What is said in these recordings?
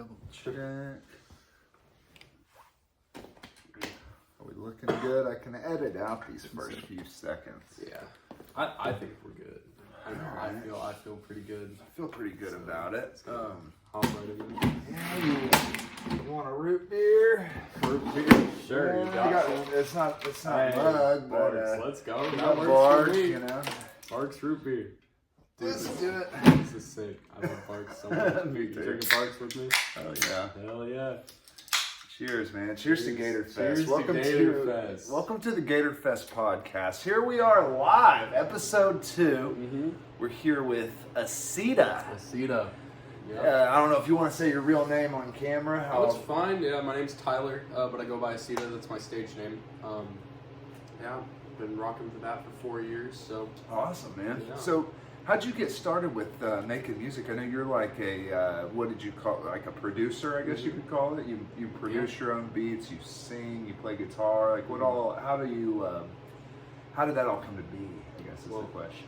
double check. Are we looking good? I can edit out these first few seconds. Yeah, I think we're good. I know. I feel pretty good. I feel pretty good about it. I'll write it in. Yeah, you want a root beer? Root beer? Sure. Yeah, you got it. it's not mug, but let's go. That works for me. You know. Barks root beer. Dude, Let's do it. This is sick. I love Barks so much. Me You too. drinking Barks with me? Oh yeah. Hell yeah. Cheers, man. Cheers to GATORFEST. Cheers to GATORFEST. Welcome to the GATORFEST podcast. Here we are live, episode 2. Mm-hmm. We're here with Aceta. Aceta. Yeah. I don't know if you want to say your real name on camera. Oh, it's fine. Yeah, my name's Tyler, but I go by Aceta. That's my stage name. Yeah, been rocking with that for 4 years. So awesome, man. Yeah. So, how'd you get started with making music? I know you're like a what did you call it? Like a producer, I guess you could call it. You produce your own beats. You sing. You play guitar. Like what all? How do you? How did that all come to be? I guess is the question.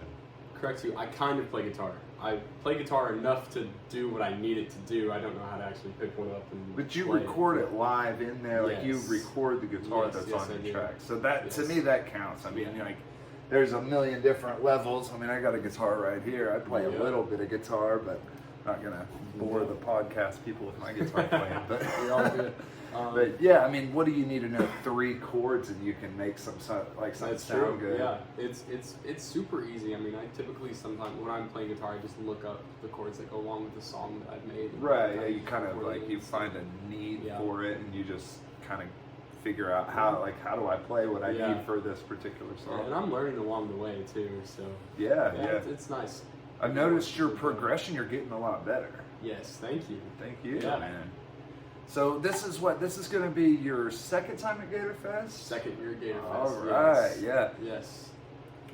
Correct you. I kind of play guitar. I play guitar enough to do what I need it to do. I don't know how to actually pick one up and. But you play record it live in there, like you Yes. record the guitar Yes, that's yes, on I the do. track. So that to Yes. me that counts. I mean, Yeah. like there's a million different levels. I mean, I got a guitar right here. I play a Yeah. little bit of guitar, but not gonna bore the podcast people with my guitar playing. But You're all good. but yeah, I mean, what do you need to know? 3 chords and you can make some something That's sound true. good. Yeah, it's super easy. I mean, I typically sometimes when I'm playing guitar, I just look up the chords that go along with the song that I've made. Right. Yeah. You kind of record like it you and find stuff. a need Yeah. for it, and you just kind of figure out how do I play what I Yeah. need for this particular song. Yeah, and I'm learning along the way too. So Yeah. It's nice. I've noticed your progression. You're getting a lot better. Yes, thank you. Thank you, Yeah. man. So this is going to be your second time at GATORFEST? Second year GATORFEST. All right, yes. yeah. Yes.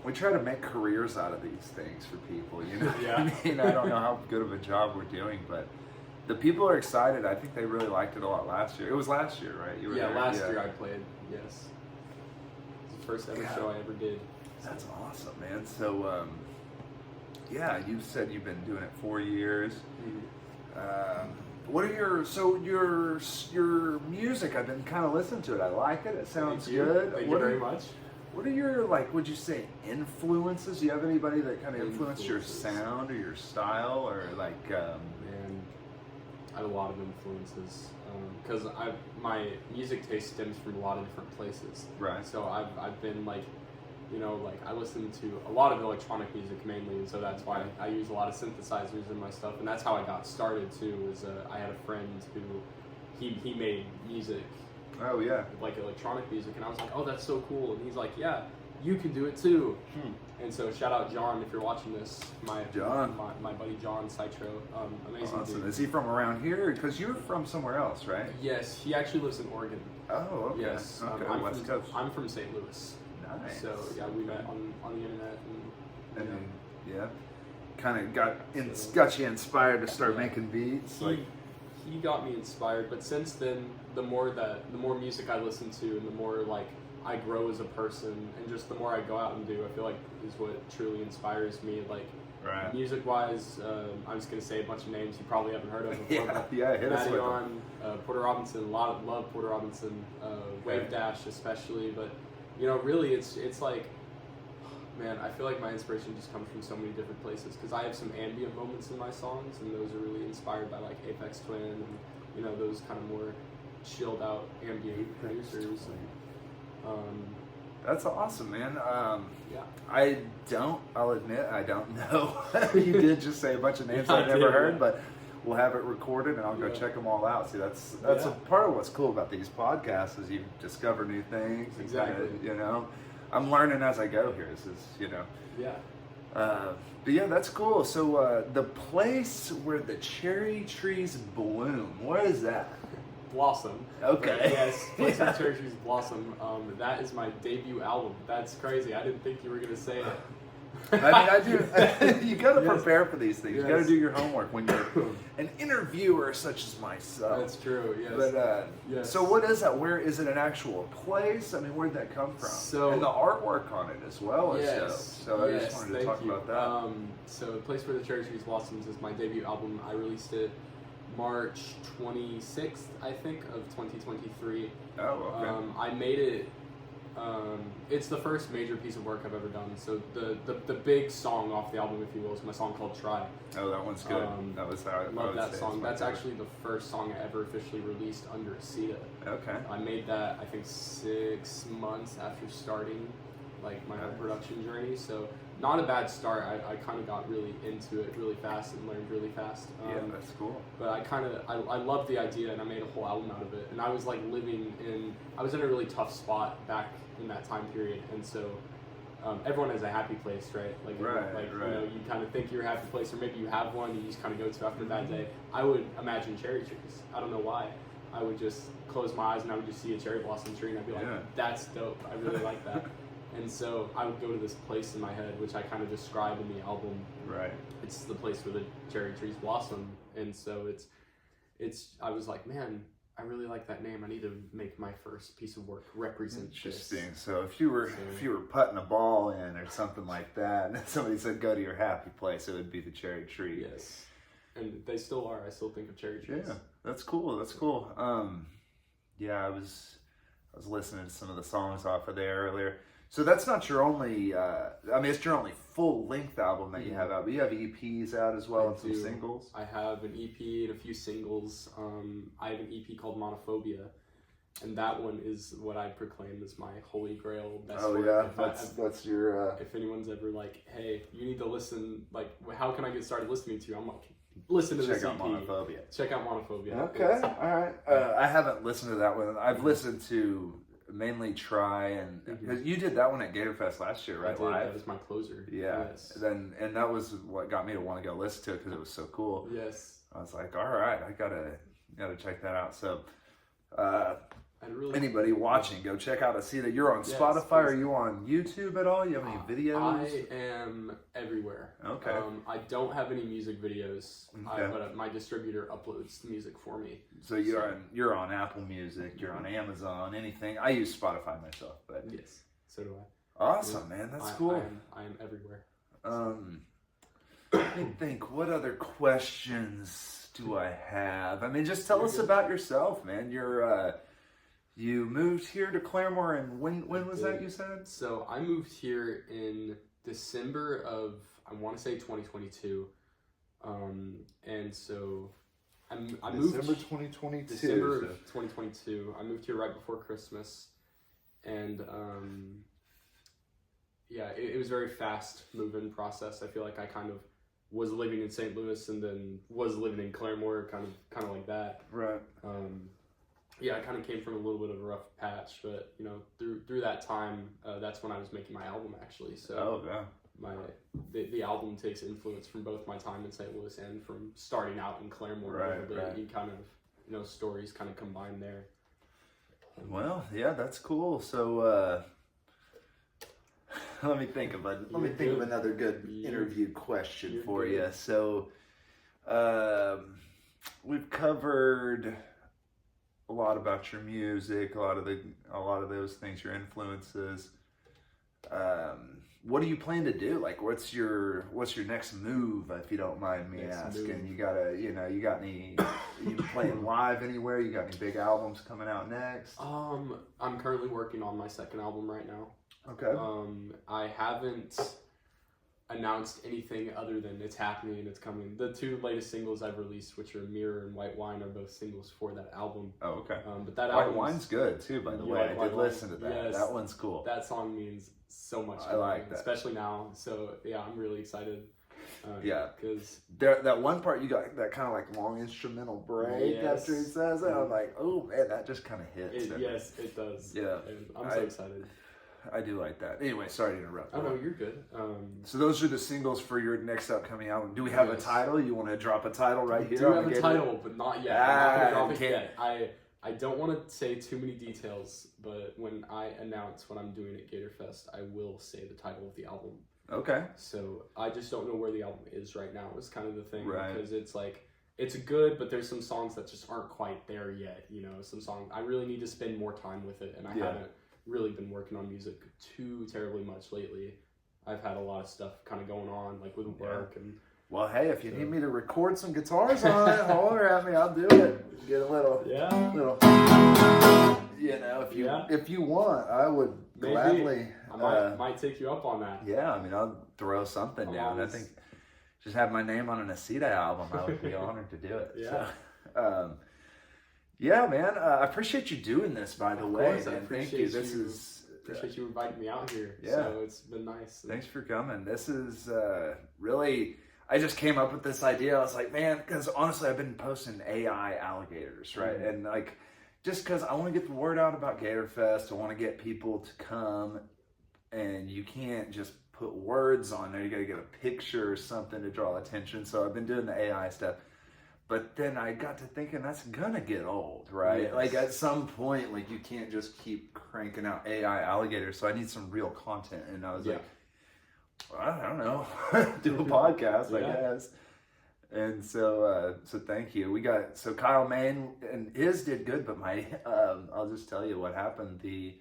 We try to make careers out of these things for people, you know? Yeah. I mean, I don't know how good of a job we're doing, but the people are excited. I think they really liked it a lot last year. It was last year, right? You were there? Last year I played. Yes. It was the first ever show I ever did. That's awesome, man. So, yeah, you said you've been doing it 4 years. What are your music? I've been kind of listening to it. I like it. It sounds good. Thank you very much. What are your would you say influences? Do you have anybody that kind of influenced your Influences. sound or your style or Man, I have a lot of influences because my music taste stems from a lot of different places. Right. So I've been I listen to a lot of electronic music mainly, and so that's why I use a lot of synthesizers in my stuff, and that's how I got started too. I had a friend who he made music, Oh yeah. like electronic music, and I was like, oh, that's so cool, and he's like, yeah, you can do it too. And so shout out John if you're watching this, my buddy John Citro, amazing Awesome. dude. Is he from around here? Because you're from somewhere else, right? Yes, he actually lives in Oregon. Oh, okay. Yes, Okay. West Coast. I'm from St. Louis. Nice. So yeah, we met on the internet, And then, yeah, kind of got you inspired to start making beats. He got me inspired, but since then, the more music I listen to, and the more I grow as a person, and just the more I go out and do, I feel like is what truly inspires me. Right. Music wise, I'm just gonna say a bunch of names you probably haven't heard of before. Hit us with them. Madion, Porter Robinson, love Porter Robinson, Wave Okay. Dash especially, but really it's like, man, I feel like my inspiration just comes from so many different places because I have some ambient moments in my songs, and those are really inspired by Apex Twin and those kind of more chilled out ambient producers. That's awesome, man. Yeah. I'll admit, I don't know. You did just say a bunch of names I've never heard, but we'll have it recorded and I'll go check them all out. See, that's a part of what's cool about these podcasts is you discover new things. And Exactly. kinda, I'm learning as I go here. This is, Yeah. But yeah, that's cool. So the place where the cherry trees bloom, what is that? Blossom. Okay. Yes, Place Where Cherry Trees Blossom. That is my debut album. That's crazy. I didn't think you were gonna say it. I mean, I do. You got to Yes. prepare for these things. You got to Yes. do your homework when you're an interviewer such as myself. That's true. Yes. But Yes. so what is that? Where is it? An actual place? I mean, where'd that come from? So- and the artwork on it as well. Yes. So I yes, just wanted to thank talk you. about that. So Place Where the Cherry Trees Blossoms is my debut album. I released it March 26th, I think, of 2023. Oh, okay. I made it. It's the first major piece of work I've ever done. So the big song off the album, if you will, is my song called "Try." Oh, that one's good. That was how I love would that say song. it's my That's favorite. actually the first song I ever officially released under Aceta. Okay. I made that, I think, 6 months after starting like my whole production journey. So not a bad start. I kind of got really into it really fast and learned really fast. Yeah, that's cool. But I loved the idea, and I made a whole album out of it. And I was like I was in a really tough spot back in that time period. And so everyone has a happy place, right? Like, you know, you kind of think you're a happy place, or maybe you have one you just kind of go to after that day. I would imagine cherry trees. I don't know why. I would just close my eyes and I would just see a cherry blossom tree, and I'd be like, that's dope. I really like that. And so I would go to this place in my head, which I kind of describe in the album. Right. It's the place where the cherry trees blossom. And so I was like, man, I really like that name. I need to make my first piece of work represent this. Interesting. So if you were putting a ball in or something like that, and somebody said go to your happy place, it would be the cherry tree. Yes. And they still are. I still think of cherry trees. Yeah, that's cool. That's cool. Yeah, I was listening to some of the songs off of there earlier. So that's not your only, I mean, it's your only full-length album that you have out, but you have EPs out as well and some singles? I have an EP and a few singles. I have an EP called Monophobia, and that one is what I proclaim as my holy grail best work. Yeah, that's your... If anyone's ever like, hey, you need to listen, like, how can I get started listening to you? I'm like, listen to this EP. Check out Monophobia. Check out Monophobia. Okay, all right. I haven't listened to that one. I've listened to... mainly Try, and because you did that one at GATORFEST last year, right? I did. Live? That was my closer. Yeah. Yes. And that was what got me to want to go listen to it because it was so cool. Yes. I was like, all right, I gotta check that out. So, anybody watching, go check out Aceta. You're on Spotify. Are you on YouTube at all? You have any videos? I am everywhere. Okay. I don't have any music videos, Okay. but my distributor uploads the music for me. So you're on Apple Music. You're on Amazon. Anything? I use Spotify myself, but yes, so do I. Awesome, man. That's cool. I am everywhere. Let me think. What other questions do I have? I mean, just tell us about yourself, man. You moved here to Claremore, and when was that, you said? So I moved here in December of, I want to say 2022. And so I moved... December 2022. December of 2022. I moved here right before Christmas. And yeah, it was a very fast move-in process. I feel like I kind of was living in St. Louis and then was living in Claremore, kind of like that. Right. Yeah, I kind of came from a little bit of a rough patch, but you know, through that time, that's when I was making my album actually. So the album takes influence from both my time in St. Louis and from starting out in Claremore a little bit. Right. You kind of, you know, stories kind of combine there. Well, yeah, that's cool. So let me think of another good interview question for you. So we've covered a lot about your music, a lot of those things, your influences. What do you plan to do? Like, what's your next move, if you don't mind me asking? You got any? You playing live anywhere? You got any big albums coming out next? I'm currently working on my second album right now. Okay. I haven't announced anything other than it's happening, it's coming. The two latest singles I've released, which are Mirror and White Wine, are both singles for that album. Oh, okay. But that White Wine's good too, by the way. I did listen to that. Yes, that one's cool. That song means so much to I like that. especially now. So yeah, I'm really excited. Because that one part, you got that kind of like long instrumental break after he says it. I'm like, oh man, that just kind of hits. Yes, it does. Yeah, and I'm so excited. I do like that. Anyway, sorry to interrupt. Oh no, you're good. So those are the singles for your next upcoming album. Do we have a title? You want to drop a title right here? We do have a title, but not yet. I'm not gonna drop it yet. I don't want to say too many details, but when I announce what I'm doing at GATORFEST, I will say the title of the album. Okay. So I just don't know where the album is right now. Is kind of the thing, right? Because it's like it's good, but there's some songs that just aren't quite there yet. You know, some songs I really need to spend more time with it, and I haven't really been working on music too terribly much lately. I've had a lot of stuff kind of going on, like with work and Well, hey, if you need me to record some guitars on it, holler at me. I'll do it. Get a little, if you want, I would gladly. I might take you up on that. Yeah, I mean, I'll throw something down. I think just have my name on an Aceta album. I would be honored to do it. Yeah. So, yeah, man. I appreciate you doing this. By the way, I appreciate thank you. Appreciate you inviting me out here. Yeah. So it's been nice. Thanks for coming. This is really. I just came up with this idea. I was like, man, because honestly, I've been posting AI alligators, right? Mm-hmm. And like, just because I want to get the word out about GATORFEST, I want to get people to come, and you can't just put words on there. You got to get a picture or something to draw attention. So I've been doing the AI stuff. But then I got to thinking that's gonna get old, right? Yes. Like at some point, like you can't just keep cranking out AI alligators. So I need some real content. And I was like, well, I don't know, do a podcast, I guess. And so thank you. We got Kyle Main, and his did good, but my I'll just tell you what happened. The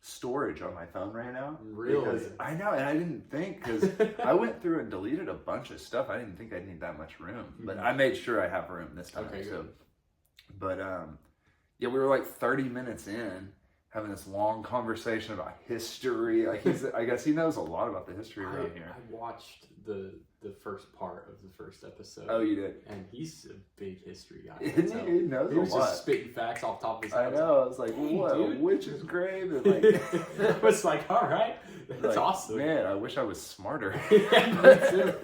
storage on my phone ran out. Really? Because I know, and I didn't think, because I went through and deleted a bunch of stuff. I didn't think I'd need that much room, but I made sure I have room this time. Okay, good. But we were like 30 minutes in, having this long conversation about history. Like I guess he knows a lot about the history around here. I watched the first part of the first episode. Oh, you did? And he's a big history guy. He knows he a was lot. just spitting facts off top of his I head. know. I was like, what? A witch's grave? And like, I was like, all right, that's awesome. Man, I wish I was smarter. Yeah, me too.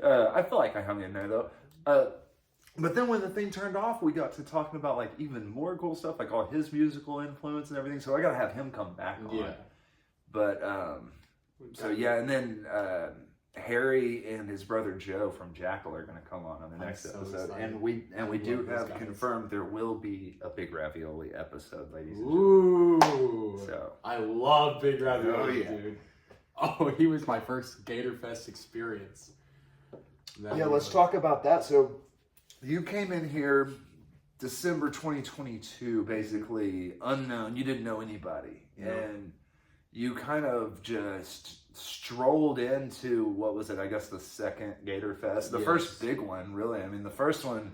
I feel like I hung in there though. But then when the thing turned off, we got to talking about like even more cool stuff, like all his musical influence and everything. So I got to have him come back on. Yeah. But and then Harry and his brother Joe from Jackal are going to come on the next episode, excited. and we do have confirmed there will be a Big Ravioli episode, ladies and Ooh. gentlemen. So I love Big Ravioli, Oh, yeah. dude. Oh, he was my first GATORFEST experience. let's talk about that. So you came in here December 2022, basically unknown. You didn't know anybody, and you kind of just strolled into, what was it? I guess the second GATORFEST, the first big one, really. I mean, the first one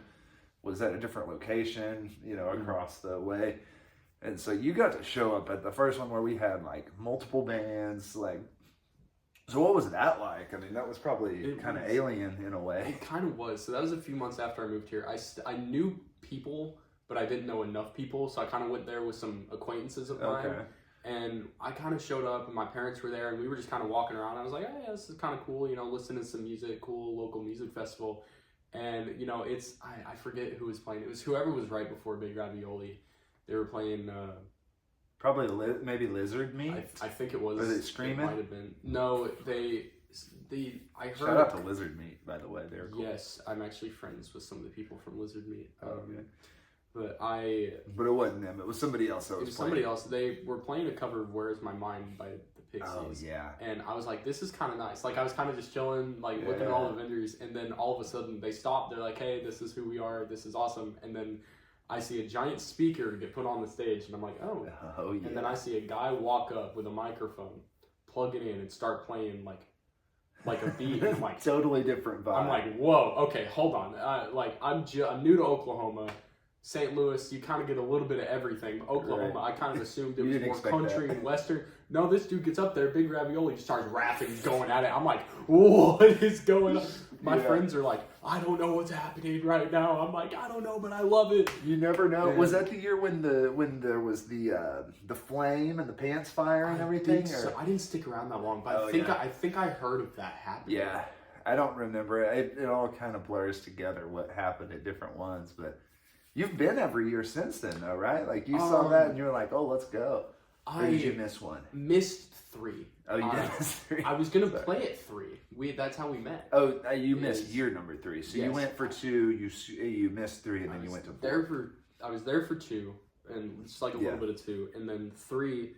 was at a different location, across the way. And so you got to show up at the first one where we had like multiple bands, like. So what was that like? I mean, that was probably kind of alien in a way. It kind of was. So that was a few months after I moved here. I knew people, but I didn't know enough people. So I kind of went there with some acquaintances of mine. Okay. And I kind of showed up, and my parents were there, and we were just kind of walking around. I was like, hey, this is kind of cool, listening to some music, cool local music festival. And, I forget who was playing. It was whoever was right before Big Ravioli. They were playing... Probably maybe Lizard Meat? I think it was. Was it Screaming? It might have been. No, I heard... Shout out to Lizard Meat, by the way. They're cool. Yes, I'm actually friends with some of the people from Lizard Meat. Okay. But it wasn't them. It was somebody else that was playing. Somebody else. They were playing a cover of "Where's My Mind" by the Pixies. Oh yeah. And I was like, this is kind of nice. Like I was kind of just chilling, like looking at all the vendors, and then all of a sudden they stopped. They're like, hey, this is who we are. This is awesome. And then I see a giant speaker get put on the stage, and I'm like, oh yeah. And then I see a guy walk up with a microphone, plug it in, and start playing like a beat. And I'm like, totally different vibe. I'm like, whoa, okay, hold on. I'm new to Oklahoma. St. Louis, you kind of get a little bit of everything. Oklahoma, I kind of assumed it was more country and western. No, this dude gets up there, Big Ravioli, starts rapping, going at it. I'm like, what is going on? My friends are like, I don't know what's happening right now. I'm like, I don't know, but I love it. You never know. Was that the year when there was the flame and the pants fire and everything? So I didn't stick around that long, but I think I heard of that happening. Yeah, I don't remember. It all kind of blurs together what happened at different ones, but. You've been every year since then, though, right? Like, you saw that and you were like, oh, let's go. Or did you miss one? Missed 3. Oh, you did miss 3? I was going to play at 3. That's how we met. Oh, you missed year number 3. So you went for 2, you missed 3, and then you went to 4. I was there for 2, and just like a little bit of 2. And then 3,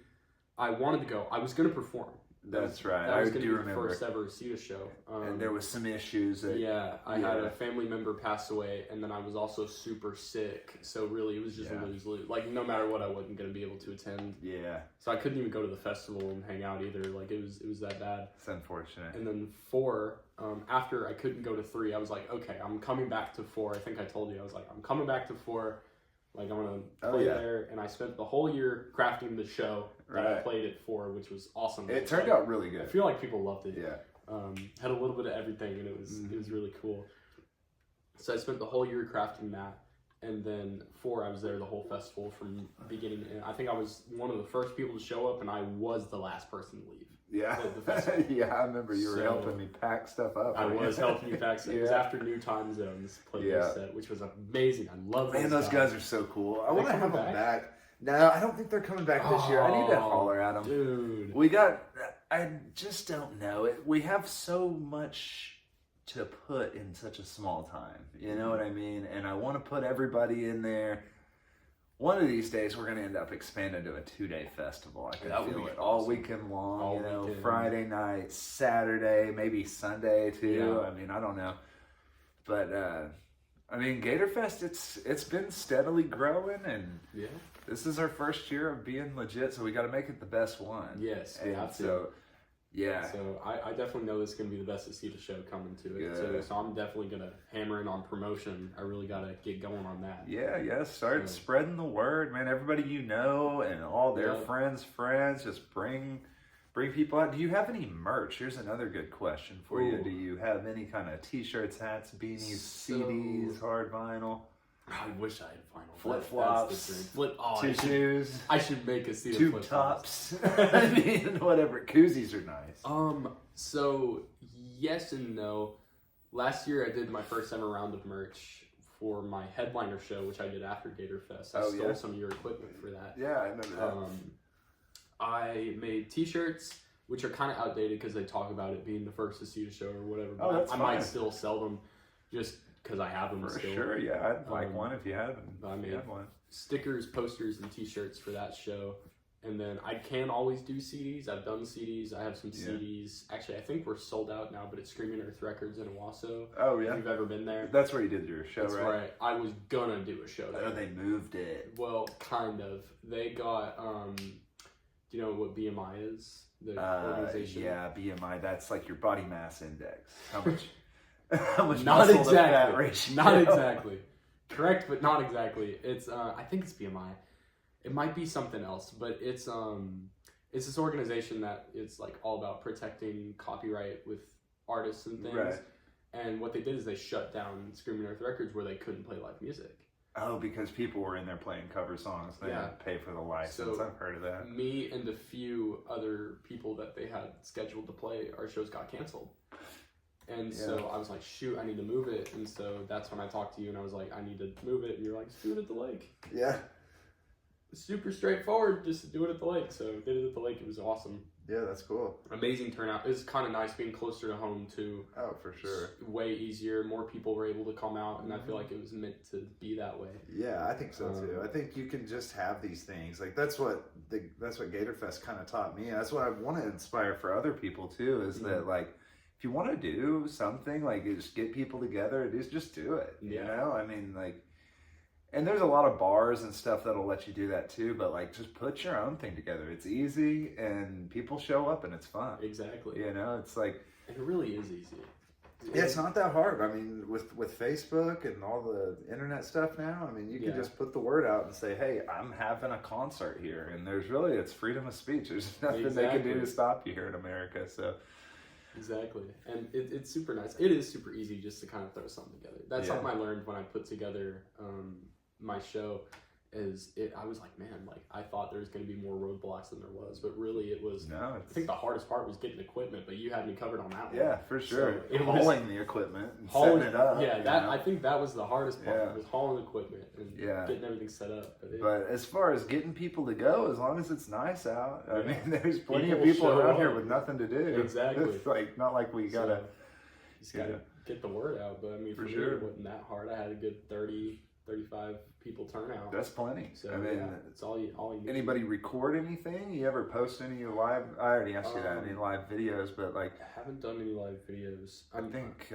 I wanted to go. I was going to perform. That's right. That was I going do to be the remember. first ever Aceta show. And there was some issues. That, I had a family member pass away, and then I was also super sick. So really, it was just a lose-lose. Like, no matter what, I wasn't going to be able to attend. Yeah. So I couldn't even go to the festival and hang out either. Like, it was that bad. It's unfortunate. And then 4, after I couldn't go to 3, I was like, okay, I'm coming back to 4. I think I told you. I was like, I'm coming back to 4. Like, I'm going to play there. And I spent the whole year crafting the show that I played at 4, which was awesome. It turned out really good. I feel like people loved it. Yeah. Had a little bit of everything, and it was really cool. So I spent the whole year crafting that. And then 4, I was there the whole festival from beginning to end. I think I was one of the first people to show up, and I was the last person to leave. Yeah. The festival. Yeah, I remember you were helping me pack stuff up. I was helping you pack stuff. It was after New Time Zones played this set, which was amazing. I love Man, those guys are so cool. I want to have them back. No, I don't think they're coming back this year. I need to holler at them. Dude. I just don't know. We have so much to put in such a small time. You know what I mean? And I want to put everybody in there. One of these days, we're going to end up expanding to a 2-day festival. I can feel it. All weekend long, weekend. Friday night, Saturday, maybe Sunday too. I mean, I don't know. But, I mean, GATORFEST, it's been steadily growing, and this is our first year of being legit, so we got to make it the best one. Yes, we have to. So, So I definitely know this is going to be the best Aceta show coming to it. So I'm definitely going to hammer in on promotion. I really got to get going on that. Yeah. Start spreading the word, man. Everybody you know and all their friends, just bring people out. Do you have any merch? Here's another good question for you. Do you have any kind of t-shirts, hats, beanies, CDs, hard vinyl? I wish I had vinyl. Flip-flops, tissues. I should make a Aceta tube tops. I mean, whatever. Koozies are nice. So yes and no. Last year I did my first ever round of merch for my headliner show, which I did after GATORFEST. I stole some of your equipment for that. Yeah, I know that. I made t-shirts, which are kind of outdated because they talk about it being the first Aceta show or whatever. But that's I might still sell them just because I have them for still. Sure, yeah. I'd like one if you have them. I made stickers, posters, and t-shirts for that show. And then I can always do CDs. I've done CDs. I have some CDs. Actually, I think we're sold out now, but it's Screaming Earth Records in Owasso. Oh, yeah? If you've ever been there. That's where you did your show, That's right? I was gonna do a show there. Oh, they moved it. Well, kind of. They got, do you know what BMI is? The organization? Yeah, BMI. That's like your body mass index. How much not muscle exactly. to fat ratio. Not exactly. Correct, but not exactly. It's I think it's BMI. It might be something else, but it's this organization that is like all about protecting copyright with artists and things. Right. And what they did is they shut down Screaming Earth Records where they couldn't play live music. Oh, because people were in there playing cover songs. They had to pay for the license. So, I've heard of that. Me and a few other people that they had scheduled to play, our shows got canceled. And so I was like, shoot, I need to move it. And so that's when I talked to you and I was like, I need to move it. And you're like, just do it at the lake. Yeah. Super straightforward, just do it at the lake. So did it at the lake. It was awesome. Yeah, that's cool. Amazing turnout. It was kind of nice being closer to home too. Oh, for sure. Way easier. More people were able to come out, and I feel like it was meant to be that way. Yeah, I think so too. I think you can just have these things. Like that's what GATORFEST kind of taught me. That's what I want to inspire for other people too. Is that like, if you want to do something, like just get people together, just do it. You know, I mean, like. And there's a lot of bars and stuff that'll let you do that too, but like just put your own thing together. It's easy and people show up and it's fun. Exactly. You know, it's like... It really is easy. Yeah, it's not that hard. I mean, with Facebook and all the internet stuff now, I mean, you can just put the word out and say, hey, I'm having a concert here. And it's freedom of speech. There's nothing they can do to stop you here in America, so... Exactly. And it's super nice. It is super easy just to kind of throw something together. That's something I learned when I put together my show. I was like, man, like I thought there was going to be more roadblocks than there was, but really it was. I think the hardest part was getting equipment, but you had me covered on that one. Yeah, for sure. So hauling the equipment and setting it up. Yeah, I think that was the hardest part. Was hauling equipment and getting everything set up. But as far as getting people to go, as long as it's nice out, I mean, there's plenty of people around here with nothing to do. Exactly. It's like not like we gotta. Just gotta get the word out, but I mean, for me, it wasn't that hard. I had a good 30 35 people turnout. That's plenty. So I mean, it's all you need. Anybody record anything? You ever post any live? I already asked you that. Any live videos? But like, I haven't done any live videos. I think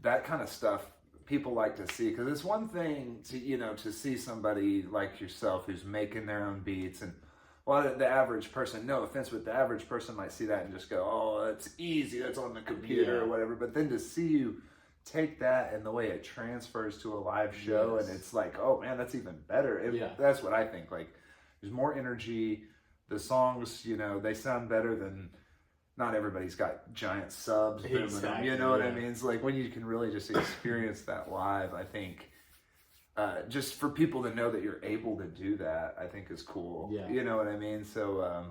that kind of stuff people like to see, because it's one thing to see somebody like yourself who's making their own beats, and the average person, no offense, but the average person might see that and just go, oh, that's easy, that's on the computer or whatever. But then to see you take that and the way it transfers to a live show, and it's like, oh man, that's even better. That's what I think. Like, there's more energy. The songs, they sound better than. Not everybody's got giant subs, exactly, you know what I mean? It's like when you can really just experience that live, I think, just for people to know that you're able to do that, I think is cool. Yeah. You know what I mean? So,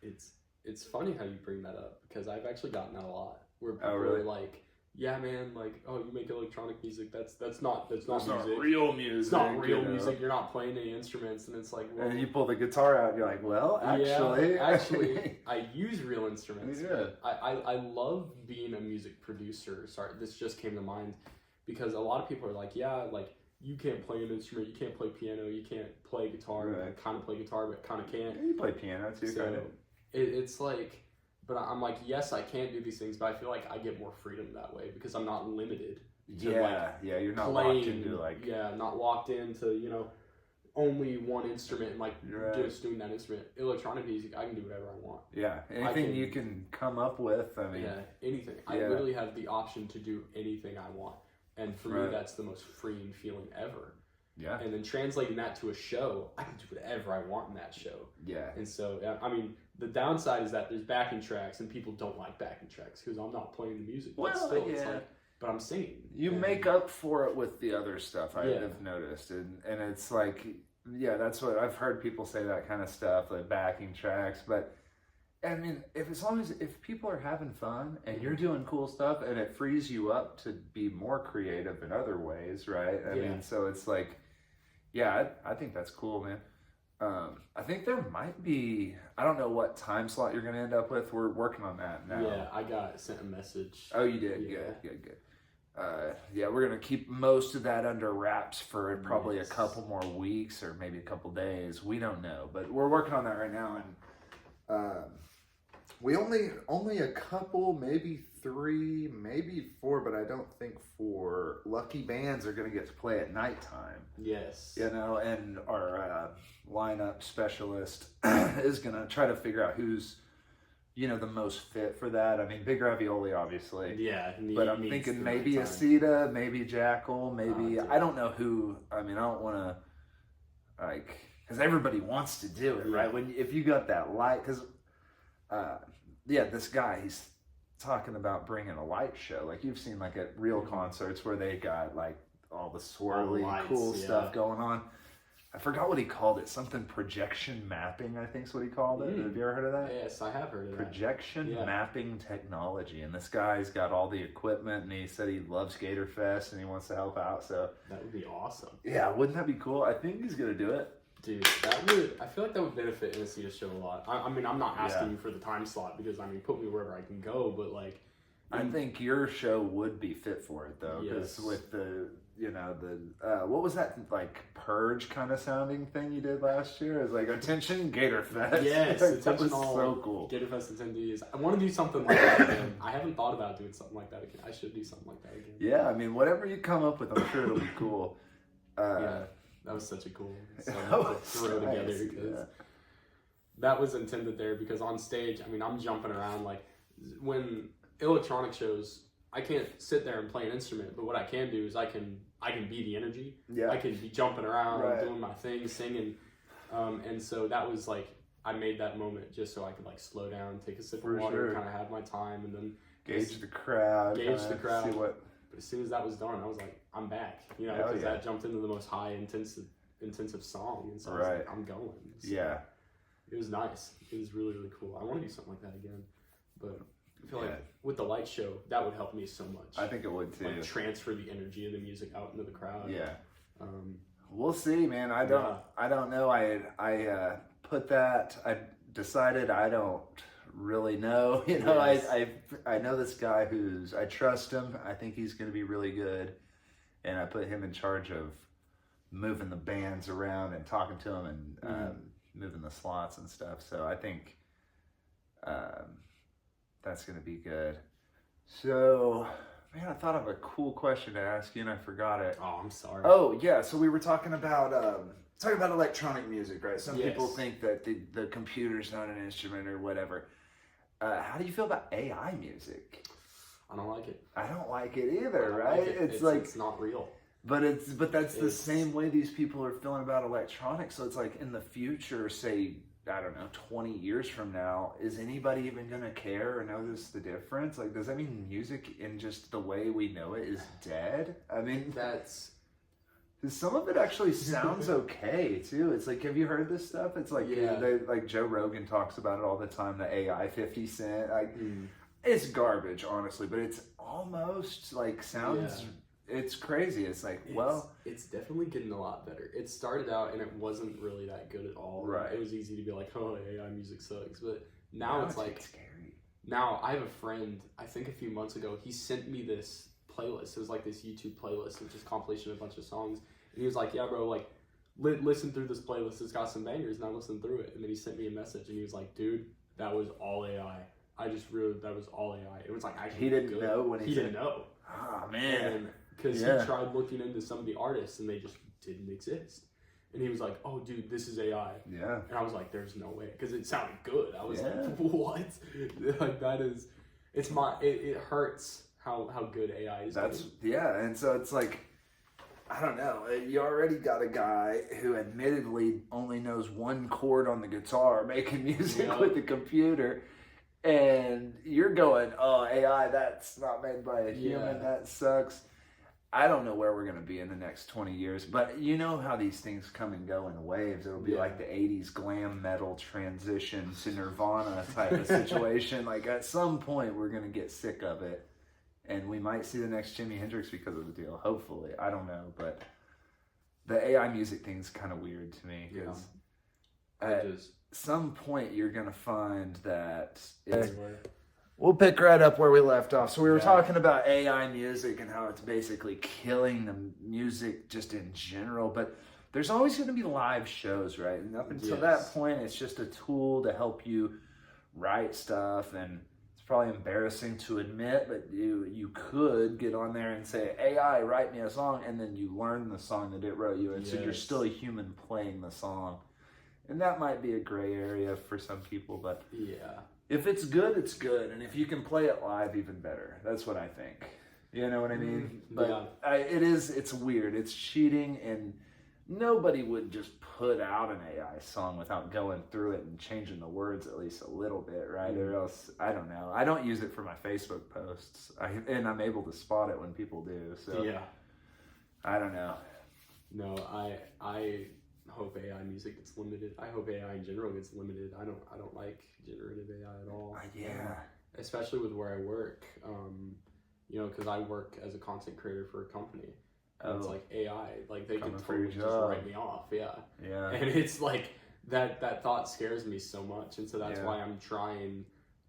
it's funny how you bring that up, because I've actually gotten that a lot, where people really? are like, yeah, man, like, oh, you make electronic music, that's not music. Not real music. It's not real music. You're not playing any instruments, and it's like, well, and you pull the guitar out, and you're like, well, actually, I use real instruments. Yeah. I love being a music producer. Sorry, this just came to mind, because a lot of people are like, yeah, like, you can't play an instrument, you can't play piano, you can't play guitar. Right. I kind of play guitar, but kind of can't. Yeah, you play piano too, So kind of. it's like, but I'm like, yes, I can do these things, but I feel like I get more freedom that way, because I'm not limited to you're not playing, locked into like not locked into only one instrument and like just doing that instrument. Electronic music, I can do whatever I want. Yeah, anything you can come up with. I mean, anything. I literally have the option to do anything I want, and for me, that's the most freeing feeling ever. Yeah. And then translating that to a show, I can do whatever I want in that show. Yeah. And so, I mean, the downside is that there's backing tracks, and people don't like backing tracks because I'm not playing the music. But still, it's like, but I'm singing. You make up for it with the other stuff, I've noticed. And it's like, that's what I've heard people say, that kind of stuff, like backing tracks. But I mean, if people are having fun and you're doing cool stuff and it frees you up to be more creative in other ways, right? I mean, so it's like, I think that's cool, man. I think there might be, I don't know what time slot you're going to end up with. We're working on that now. Yeah, I got sent a message. Oh, you did? Yeah. Good. We're going to keep most of that under wraps for probably a couple more weeks or maybe a couple days. We don't know, but we're working on that right now. And we only a couple, maybe 3, maybe 4, but I don't think 4 lucky bands are going to get to play at nighttime. Yes. And our lineup specialist is going to try to figure out who's, the most fit for that. I mean, Big Ravioli, obviously. Yeah. But I'm thinking maybe Aceta, maybe Jackal, maybe, I don't know who. I mean, I don't want to, because everybody wants to do it, right? If you got that light, because, this guy, he's talking about bringing a light show. Like, you've seen, like, at real concerts where they got, like, all the swirly, cool stuff going on. I forgot what he called it. Something projection mapping, I think is what he called it. Have you ever heard of that? Yes, I have heard of that. Projection mapping technology. And this guy's got all the equipment, and he said he loves GATORFEST, and he wants to help out. So that would be awesome. Yeah, wouldn't that be cool? I think he's going to do it. Dude, I feel like that would benefit an Aceta show a lot. I mean, I'm not asking you for the time slot, because, I mean, put me wherever I can go, but, like... I think your show would be fit for it, though, because with the... what was that, like, Purge kind of sounding thing you did last year? It was like, attention, GATORFest. Yes, that was so cool. GATORFest attendees. I want to do something like that again. I haven't thought about doing something like that again. I should do something like that again. Yeah, I mean, whatever you come up with, I'm sure it'll be cool. That was such a cool song to throw together, because that was intended there, because on stage, I mean, I'm jumping around, like, when electronic shows, I can't sit there and play an instrument, but what I can do is I can be the energy. I can be jumping around, doing my thing, singing. And so that was like, I made that moment just so I could like slow down, take a sip of water, kind of have my time, and then gauge the crowd. See what. But as soon as that was done, I was like, I'm back. Because that jumped into the most high intensive song, and so I was like, I'm going. So it was nice. It was really, really cool. I want to do something like that again, but I feel like with the light show, that would help me so much. I think it would too. Like transfer the energy of the music out into the crowd. Yeah. We'll see, man. I don't know. I put that. I decided I don't really know. I know this guy I trust him. I think he's going to be really good, and I put him in charge of moving the bands around and talking to them and moving the slots and stuff. So I think that's going to be good. So, man, I thought of a cool question to ask you and I forgot it. Oh, I'm sorry. Oh, yeah. So we were talking about electronic music, right? Some Yes. people think that the computer's not an instrument or whatever. How do you feel about AI music? I don't like it. I don't like it either, I don't right? like it. It's like, it's not real. but that's the same way these people are feeling about electronics. So it's like in the future, say, I don't know, 20 years from now, is anybody even gonna care or notice the difference? Like, does that mean music in just the way we know it is dead? I mean, That's some of it actually sounds okay too. It's like, have you heard this stuff? It's like, like Joe Rogan talks about it all the time. The AI 50 Cent, like, it's garbage, honestly, but it's almost like sounds. It's crazy. It's like, it's definitely getting a lot better. It started out and it wasn't really that good at all. Right. It was easy to be like, oh, AI music sucks, but now it's like scary. Now I have a friend. I think a few months ago he sent me this playlist. It was like this YouTube playlist, which is a compilation of a bunch of songs. And he was like, yeah, bro, like listen through this playlist. It's got some bangers, and I listened through it. And then he sent me a message, and he was like, dude, that was all AI. I just realized that was all AI. It was like actually he didn't know when he didn't know. Oh man. Because he tried looking into some of the artists and they just didn't exist. And he was like, oh, dude, this is AI. Yeah. And I was like, there's no way. Because it sounded good. I was like, what? Like, that is, it hurts how good AI is. And so it's like, I don't know. You already got a guy who admittedly only knows one chord on the guitar making music with the computer. And you're going, oh, AI, that's not made by a human. That sucks. I don't know where we're going to be in the next 20 years, but you know how these things come and go in waves. It'll be like the 80s glam metal transition to Nirvana type of situation. Like at some point, we're going to get sick of it, and we might see the next Jimi Hendrix because of the deal. Hopefully. I don't know, but the AI music thing's kind of weird to me. Because at some point, you're going to find that we'll pick right up where we left off. So we were talking about AI music and how it's basically killing the music just in general. But there's always going to be live shows, right? And up until that point, it's just a tool to help you write stuff. And it's probably embarrassing to admit, but you could get on there and say, AI, write me a song. And then you learn the song that it wrote you. And so you're still a human playing the song. And that might be a gray area for some people, but if it's good, it's good. And if you can play it live, even better. That's what I think. You know what I mean? But it's weird. It's cheating, and nobody would just put out an AI song without going through it and changing the words at least a little bit, right? Or else, I don't know. I don't use it for my Facebook posts, and I'm able to spot it when people do. So I don't know. No, I hope AI music gets limited. I hope AI in general gets limited. I don't like generative AI at all. Especially with where I work. You know, because I work as a content creator for a company. And it's like AI, like they could totally just write me off. And it's like that thought scares me so much, and so that's why I'm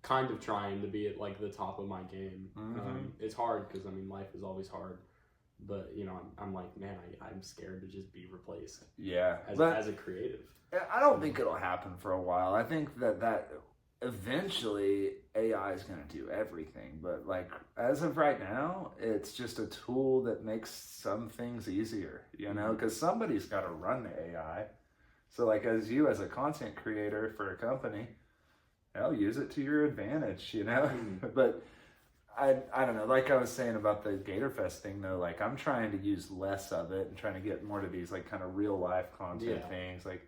kind of trying to be at like the top of my game. It's hard because I mean life is always hard. But, you know, I'm like, man, I'm scared to just be replaced. As a creative. I don't think it'll happen for a while. I think that eventually AI is going to do everything. But, like, as of right now, it's just a tool that makes some things easier, you know? Because somebody's got to run the AI. So, like, as a content creator for a company, I'll use it to your advantage, you know? But I don't know, like I was saying about the GATORFEST thing though, like I'm trying to use less of it and trying to get more to these like kind of real life content things like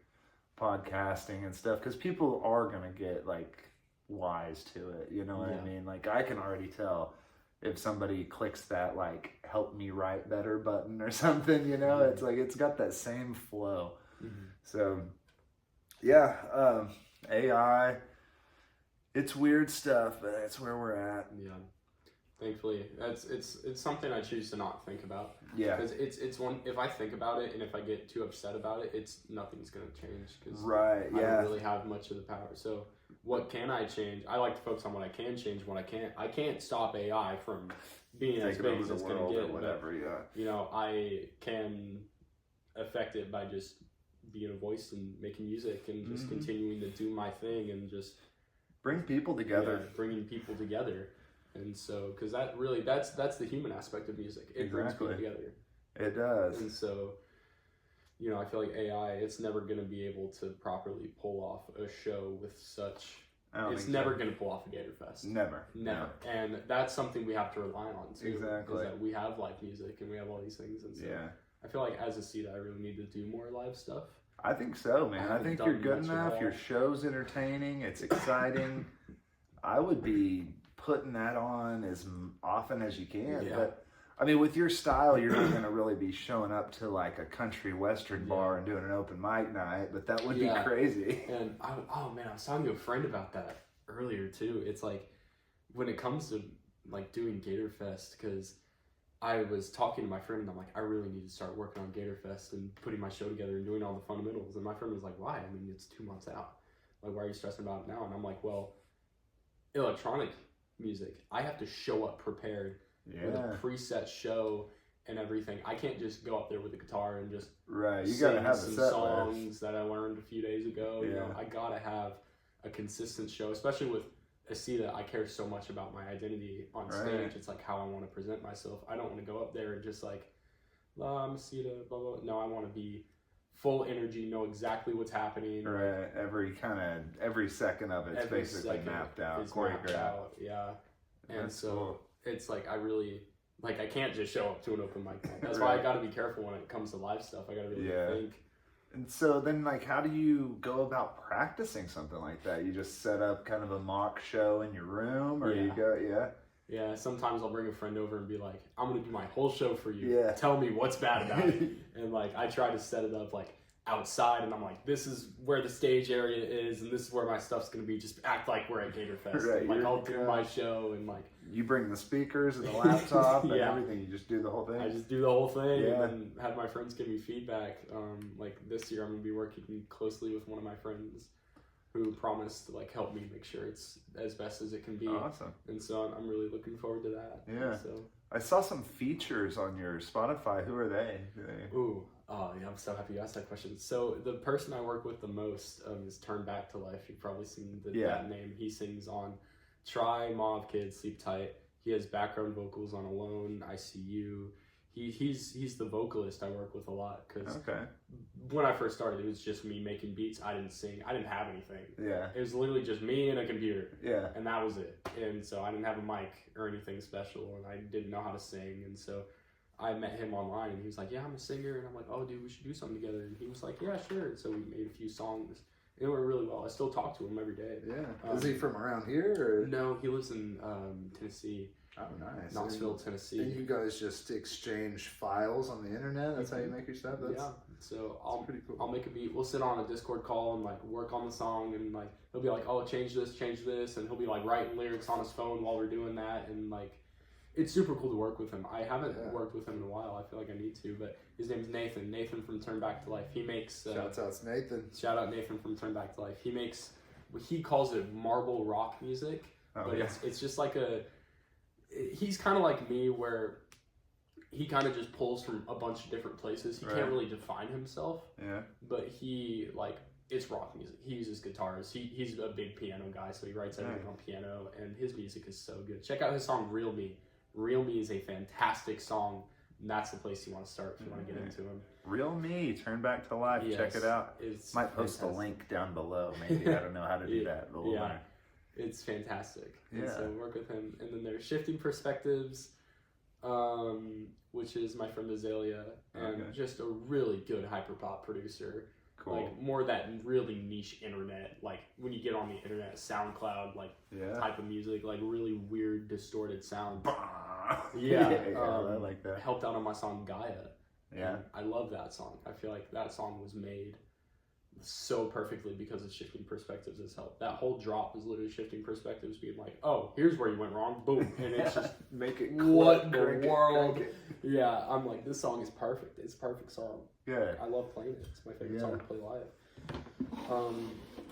podcasting and stuff, because people are going to get like wise to it, you know what I mean? Like I can already tell if somebody clicks that like help me write better button or something, you know? It's like it's got that same flow. So AI, it's weird stuff, but that's where we're at. Thankfully, it's something I choose to not think about. Because it's one, if I think about it and if I get too upset about it, nothing's gonna change. Cause I don't really have much of the power. So what can I change? I like to focus on what I can change. What I can't. I can't stop AI from being as big as it's gonna get. Or whatever. But, you know, I can affect it by just being a voice and making music and just continuing to do my thing and just bring people together, bringing people together. And so, because that really, that's the human aspect of music. It brings people together. It does. And so, you know, I feel like AI, it's never going to be able to properly pull off a show with such. It's never going to pull off a GATORFEST. Never. No. And that's something we have to rely on too. Exactly. Is that we have live music and we have all these things. And so I feel like as Aceta, I really need to do more live stuff. I think so, man. I think you're good enough. Your show's entertaining. It's exciting. I would be putting that on as often as you can. Yeah. But, I mean, with your style, you're not going to really be showing up to like a country western bar and doing an open mic night, but that would be crazy. And I was talking to a friend about that earlier too. It's like, when it comes to like doing GATORFEST, because I was talking to my friend and I'm like, I really need to start working on GATORFEST and putting my show together and doing all the fundamentals. And my friend was like, why? I mean, it's 2 months out. Like, why are you stressing about it now? And I'm like, well, electronic music, I have to show up prepared with a preset show and everything. I can't just go up there with a guitar and just you gotta have some a set songs list that I learned a few days ago. You know, I gotta have a consistent show, especially with Aceta. I care so much about my identity on stage. It's like how I want to present myself. I don't want to go up there and just like, I'm Aceta, blah, blah. No, I want to be full energy, know exactly what's happening. Right, every second of it's basically mapped out, choreographed. And so it's like I really, like I can't just show up to an open mic. That's why I got to be careful when it comes to live stuff. I got to really think. And so then, like, how do you go about practicing something like that? You just set up kind of a mock show in your room, or you go, Yeah, sometimes I'll bring a friend over and be like, I'm going to do my whole show for you. Tell me what's bad about it. And, like, I try to set it up, like, outside, and I'm like, this is where the stage area is, and this is where my stuff's going to be. Just act like we're at GATORFEST. And, like, I'll do my show, and, like... You bring the speakers and the laptop and everything. You just do the whole thing? I just do the whole thing and have my friends give me feedback. Like, this year I'm going to be working closely with one of my friends who promised to like help me make sure it's as best as it can be. Awesome. And so I'm really looking forward to that. Yeah. So I saw some features on your Spotify. Who are they? Ooh, oh yeah, I'm so happy you asked that question. So the person I work with the most is Turn Back to Life. You've probably seen that name. He sings on Try, Mauve Kids, Sleep Tight. He has background vocals on Alone, I See You. He's the vocalist I work with a lot because when I first started, it was just me making beats. I didn't sing. I didn't have anything. Yeah. It was literally just me and a computer. Yeah. And that was it. And so I didn't have a mic or anything special, and I didn't know how to sing. And so I met him online, and he was like, "Yeah, I'm a singer." And I'm like, "Oh, dude, we should do something together." And he was like, "Yeah, sure." And so we made a few songs. It went really well. I still talk to him every day. Yeah. Is he from around here? Or? No, he lives in Tennessee. Oh, nice. Knoxville, Tennessee. And you guys just exchange files on the internet? That's how you make your stuff? So I'll pretty cool. I'll make a beat. We'll sit on a Discord call and like work on the song, and like he'll be like, "Oh, change this," and he'll be like writing lyrics on his phone while we're doing that, and like it's super cool to work with him. I haven't worked with him in a while. I feel like I need to, but his name's Nathan. Nathan from Turn Back to Life. He makes Shout out Nathan. Shout out Nathan from Turn Back to Life. He makes he calls it marble rock music, but it's just like he's kind of like me where he kind of just pulls from a bunch of different places. He can't really define himself. Yeah. But he like it's rock music. He uses guitars. He's a big piano guy, so he writes everything on piano, and his music is so good. Check out his song Real Me. Real Me is a fantastic song. And that's the place you want to start if you want to get into him. Real Me, Turn Back to Life. Yes, check it out. Might post the link down below. Maybe I don't know how to do that. It's fantastic. And so work with him. And then there's Shifting Perspectives, which is my friend Azalea, and just a really good hyperpop producer. Cool. Like more that really niche internet, like when you get on the internet, SoundCloud, like type of music, like really weird, distorted sound. I like that. Helped out on my song Gaia. Yeah. I love that song. I feel like that song was made so perfectly because of Shifting Perspectives has helped. That whole drop is literally Shifting Perspectives being like, oh, here's where you went wrong. Boom. And it's just make it what the world. Yeah, I'm like, this song is perfect. It's a perfect song. Yeah. I love playing it. It's my favorite song to play live.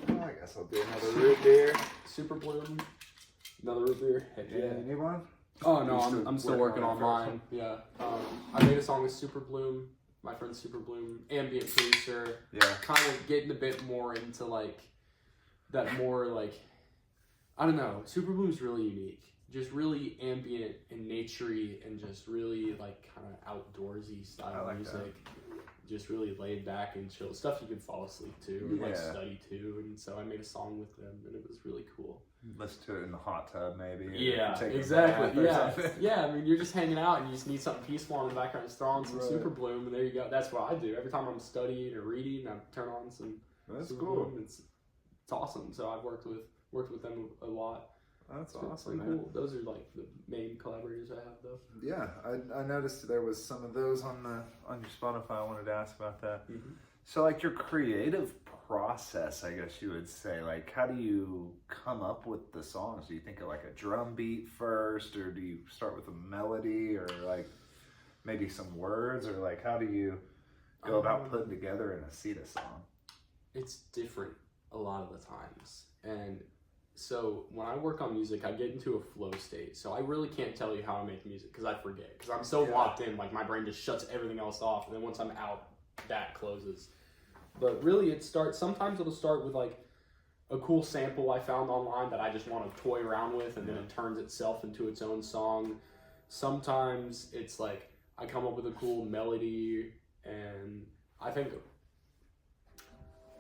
I guess I'll do another root beer. Super Bloom. Another root beer. Heck yeah. You need one? Oh no, I'm still working on mine. Yeah. I made a song with Super Bloom. my friend Super Bloom, ambient producer. Yeah. Kind of getting a bit more into like that more like, I don't know. Super Bloom's really unique. Just really ambient and naturey and just really like kind of outdoorsy style like music. that. Just really laid back and chill. Stuff you can fall asleep to or like study to. And so I made a song with them and it was really cool. Listen to it in the hot tub maybe. Yeah, take a exactly. bath or Yeah. something. Yeah, I mean, you're just hanging out and you just need something peaceful in the background. Just throw on some Super Bloom and there you go. That's what I do. Every time I'm studying or reading, I turn on some Super Bloom. It's awesome. So I've worked with them a lot. That's It's awesome, man. cool. Those are like the main collaborators I have, though. Yeah, I noticed there was some of those on your Spotify. I wanted to ask about that. Mm-hmm. So, like your creative process, I guess you would say, like how do you come up with the songs? Do you think of like a drum beat first, or do you start with a melody, or like maybe some words, or like how do you go about putting together an Aceta song? It's different a lot of the times, and so when I work on music, I get into a flow state. So I really can't tell you how I make music because I forget. Because I'm so locked in, like my brain just shuts everything else off. And then once I'm out, that closes. But really sometimes it'll start with like a cool sample I found online that I just want to toy around with. And then it turns itself into its own song. Sometimes it's like I come up with a cool melody. And I think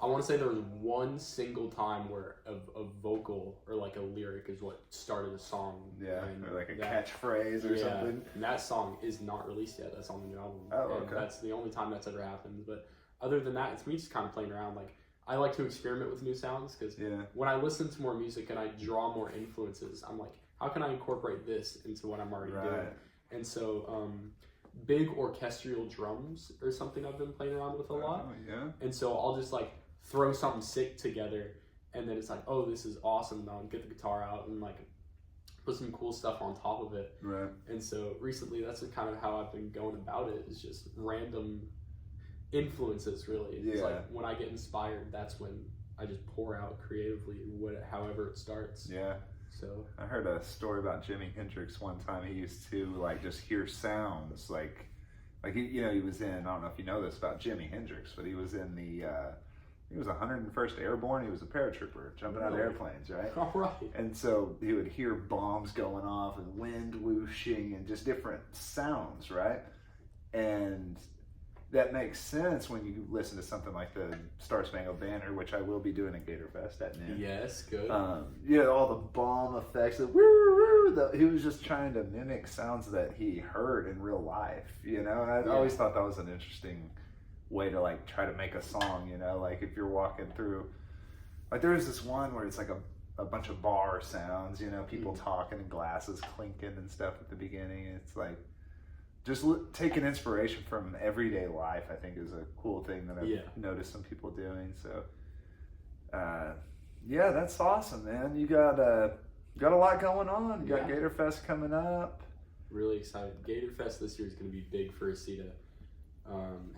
I want to say there was one single time where a vocal or like a lyric is what started a song. Yeah, or like a catchphrase or something. And that song is not released yet. That's on the new album. Oh, and that's the only time that's ever happened. But other than that, it's me just kind of playing around. Like I like to experiment with new sounds because when I listen to more music and I draw more influences, I'm like, how can I incorporate this into what I'm already doing? And so big orchestral drums or something I've been playing around with a lot. And so I'll just like throw something sick together and then it's like, oh, this is awesome. Now get the guitar out and like put some cool stuff on top of it. And so recently that's kind of how I've been going about it, is just random influences really. It's like when I get inspired, that's when I just pour out creatively however it starts. So I heard a story about Jimi Hendrix one time. He used to like just hear sounds like he was in, I don't know if you know this about Jimi Hendrix, but he was in the he was 101st Airborne. He was a paratrooper jumping out of airplanes, right? All right. And so he would hear bombs going off and wind whooshing and just different sounds, right? And that makes sense when you listen to something like the Star Spangled Banner, which I will be doing at GATORFEST at noon. Yes, good. All the bomb effects. He was just trying to mimic sounds that he heard in real life, And I always thought that was an interesting way to like try to make a song, like if you're walking through, like there was this one where it's like a bunch of bar sounds, people talking and glasses clinking and stuff at the beginning. It's like just taking inspiration from everyday life, I think is a cool thing that I've noticed some people doing. So that's awesome, man. You got a lot going on. You got GATORFEST coming up. Really excited. GATORFEST this year is going to be big for Aceta.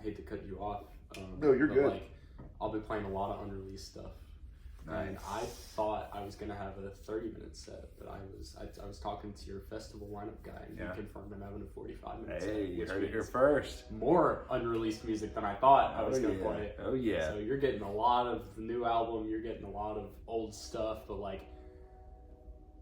Hate to cut you off. No, you're good. Like, I'll be playing a lot of unreleased stuff. Nice. And I thought I was gonna have a 30-minute set, but I was talking to your festival lineup guy, and he confirmed I'm having a 45-minute set. Hey, you heard it here first. More unreleased music than I thought I was gonna play. Oh yeah. So you're getting a lot of the new album. You're getting a lot of old stuff, but like.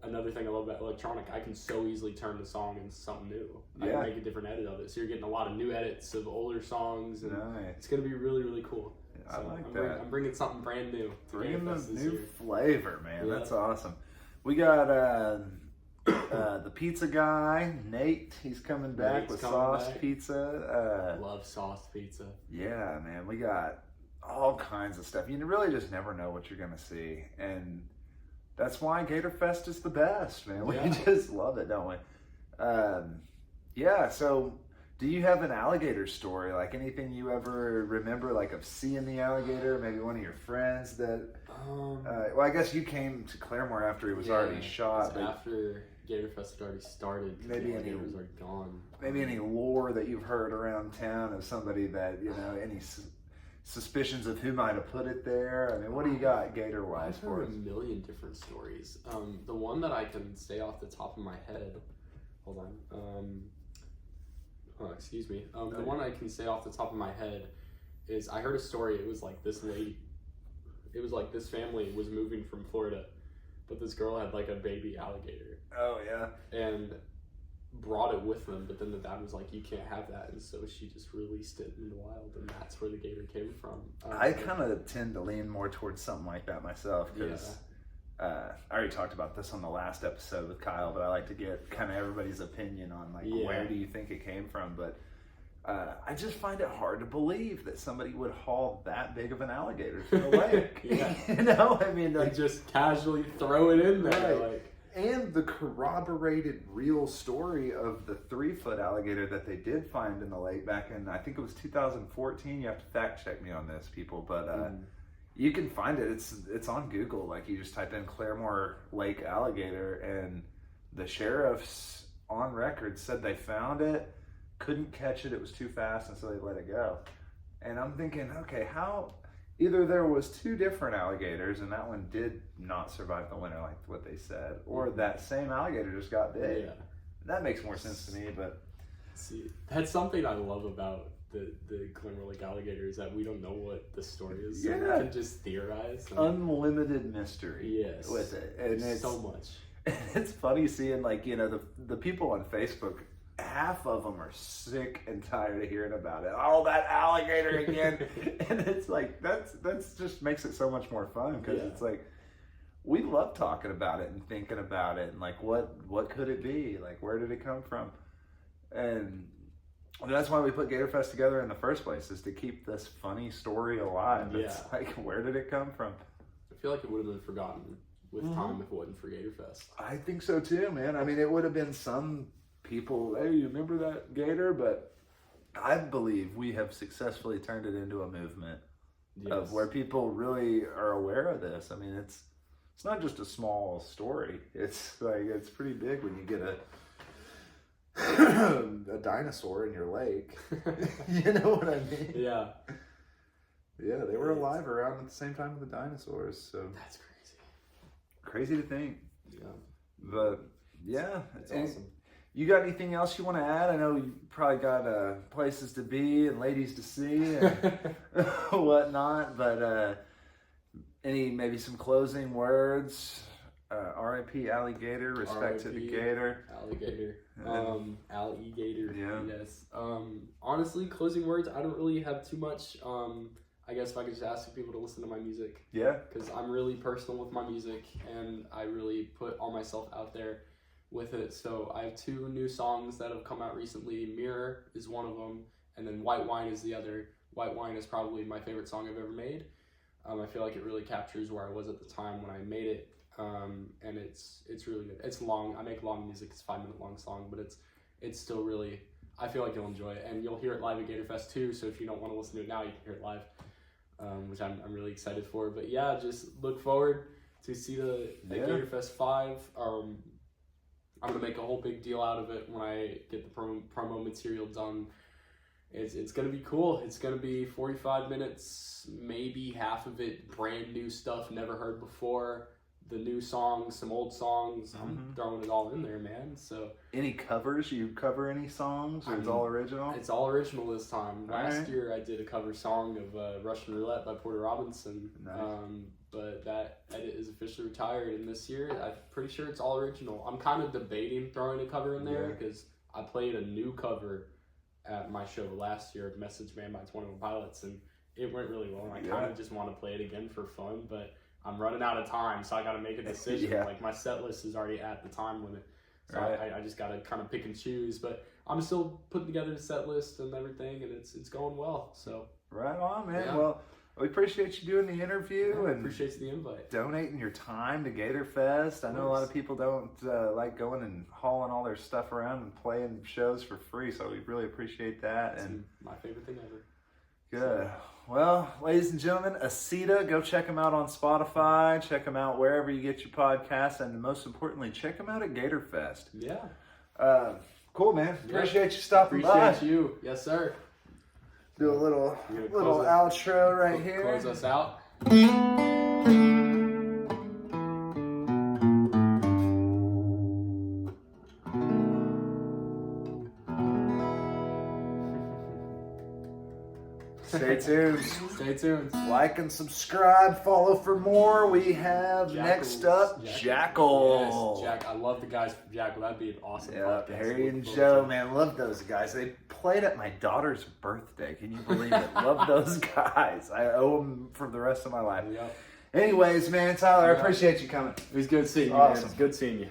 Another thing I love about electronic, I can so easily turn the song into something new. I can make a different edit of it. So you're getting a lot of new edits of older songs. And it's going to be really, really cool. I like that. I'm bringing something brand new. Bringing the new flavor, man. That's awesome. We got the pizza guy, Nate. He's coming back with sauce pizza. Love sauce pizza. Yeah, man. We got all kinds of stuff. You really just never know what you're going to see. And that's why GATORFEST is the best, man. We just love it, don't we? So do you have an alligator story? Like anything you ever remember, like of seeing the alligator? Maybe one of your friends that... well, I guess you came to Claremore after he was already shot. But after GATORFEST had already started, maybe the alligators are gone. Maybe any lore that you've heard around town of somebody that, any... suspicions of who might have put it there? I mean, what do you got gator-wise for us? I've heard a million different stories. The one that I can say off the top of my head, hold on. Oh, excuse me. The one I can say off the top of my head is I heard a story. It was like this lady. It was like this family was moving from Florida, but this girl had like a baby alligator. Oh yeah. And brought it with them, but then the dad was like, "You can't have that," and so she just released it in the wild, and that's where the gator came from. I kind of tend to lean more towards something like that myself because I already talked about this on the last episode with Kyle, but I like to get kind of everybody's opinion on like where do you think it came from. But I just find it hard to believe that somebody would haul that big of an alligator to the lake. You know, I mean, like, just casually throw it in there, right. like. And the corroborated real story of the 3-foot alligator that they did find in the lake back in, I think it was 2014. You have to fact check me on this, people, but you can find it. It's on Google. Like, you just type in Claremore Lake alligator, and the sheriffs on record said they found it, couldn't catch it. It was too fast, and so they let it go. And I'm thinking, okay, how? Either there was 2 different alligators and that one did not survive the winter like what they said, or that same alligator just got big. Yeah. That makes more sense to me, but... See, that's something I love about the Claremore Lake alligator is that we don't know what the story is. So we can just theorize. Unlimited mystery with it. And it's so much. It's funny seeing, like, you know, the people on Facebook, half of them are sick and tired of hearing about it. Oh, that alligator again. And it's like, that's just makes it so much more fun because it's like, we love talking about it and thinking about it and like, what could it be? Like, where did it come from? And that's why we put GATORFEST together in the first place, is to keep this funny story alive. It's like, where did it come from? I feel like it would have been forgotten with time if it wasn't for GATORFEST. I think so too, man. I mean, it would have been some people, hey, you remember that gator? But I believe we have successfully turned it into a movement of where people really are aware of this. I mean, it's not just a small story. It's like, it's pretty big when you get a dinosaur in your lake. You know what I mean? Yeah. Yeah, they were alive around at the same time with the dinosaurs. So that's crazy. Crazy to think. Yeah. But yeah, it's awesome. You got anything else you want to add? I know you probably got places to be and ladies to see and whatnot, but maybe some closing words? R.I.P. alligator, respect to the gator. Alligator. Alligator. Yeah. Yes. Honestly, closing words, I don't really have too much. I guess if I could just ask people to listen to my music. Yeah. Because I'm really personal with my music and I really put all myself out there with it. So I have 2 new songs that have come out recently. Mirror is one of them, and then White Wine is the other. White Wine is probably my favorite song I've ever made. I feel like it really captures where I was at the time when I made it, and it's really good. It's long. I make long music. It's a 5-minute long song, but it's still really. I feel like you'll enjoy it, and you'll hear it live at GATORFEST too. So if you don't want to listen to it now, you can hear it live, which I'm really excited for. But yeah, just look forward to see the GATORFEST 5. I'm gonna make a whole big deal out of it when I get the promo material done. It's gonna be cool. It's gonna be 45 minutes, maybe half of it brand new stuff never heard before. The new songs, some old songs. I'm throwing it all in there, man. So any covers? You cover any songs, or it's all original? It's all original this time. Last year I did a cover song of Russian Roulette by Porter Robinson. Nice. But that edit is officially retired, and this year I'm pretty sure it's all original. I'm kind of debating throwing a cover in there because I played a new cover at my show last year, Message Man by 21 Pilots, and it went really well, and I kind of just want to play it again for fun, but I'm running out of time, so I got to make a decision. Like, my set list is already at the time limit, so I just got to kind of pick and choose, but I'm still putting together the set list and everything, and it's going well, so. Right on, man. Well, we appreciate you doing the interview and appreciate the invite. Donating your time to GATORFEST. I know a lot of people don't like going and hauling all their stuff around and playing shows for free, so we really appreciate that. And my favorite thing ever. Good. So. Well, ladies and gentlemen, Aceta, go check them out on Spotify. Check them out wherever you get your podcasts, and most importantly, check them out at GATORFEST. Yeah. Cool, man. Appreciate you stopping by. Appreciate you. Yes, sir. Do a little outro right here. Close us out. Stay tuned. Stay tuned. Like and subscribe. Follow for more. We have next up Jackal. Yes, Jack. I love the guys from Jackal. That'd be an awesome Yeah, podcast. Harry and Joe, man, love those guys. They played at my daughter's birthday. Can you believe it? Love those guys. I owe them for the rest of my life. Yep. Anyways, man, Tyler, I Yeah. appreciate you coming. It was good seeing you, Awesome. man. It's good seeing you.